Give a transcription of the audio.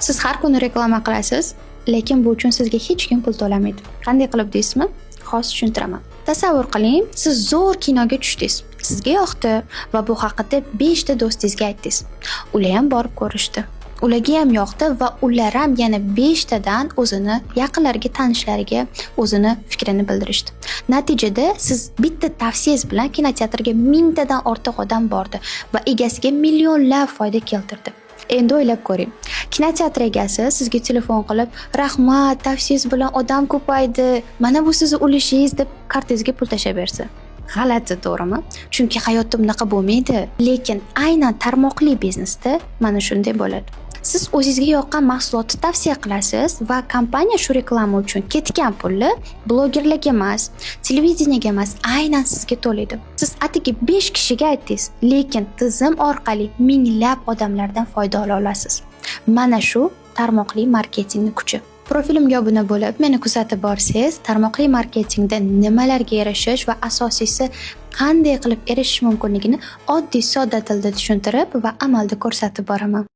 Siz har kuni reklama qilasiz, lekin bu uchun sizga hech kim pul to'lamaydi. Qanday qilib deysizmi? Hozir tushuntiraman. Tasavvur qiling, siz zo'r kinoga tushdingiz. Sizga yoqdi va bu haqida 5 ta do'stingizga aytdingiz. Ular ham borib ko'rishdi. Ularga ham yoqdi va ular ham yana 5 tadan o'zini yaqinlariga, tanishlariga o'zini fikrini bildirishdi. Natijada siz bitta tavsiyangiz bilan kinoteatrga 1000 tadan ortiq odam bordi va egasiga millionlab foyda keltirdi. Endi o'ylab ko'ring. Kinoteatr egasi sizga telefon qilib, "Rahmat, tavsiyangiz bilan odam ko'paydi. Mana bu sizning ulushingiz" deb kartangizga pul tashlab bersa. G'alati, to'g'rimi? Chunki hayotda bunaqa bo'lmaydi. Lekin aynan tarmoqli biznesda mana shunday bo'ladi. Siz o'zingizga yoqqan mahsulotni tavsiya qilasiz va kompaniya shu reklama uchun ketgan pulni blogerlarga emas, televideniyega emas, aynan sizga to'laydi. Siz atigi 5 kishiga aytdingiz, lekin tizim orqali minglab odamlardan foyda ola olasiz. Mana shu tarmoqli marketingning kuchi. Profilimga obuna bo'lib, meni kuzatib borsangiz, tarmoqli marketingda nimalarga erishish va asosiysi qanday qilib erishish mumkinligini oddiy, sodda tilda tushuntirib va amalda ko'rsatib boraman.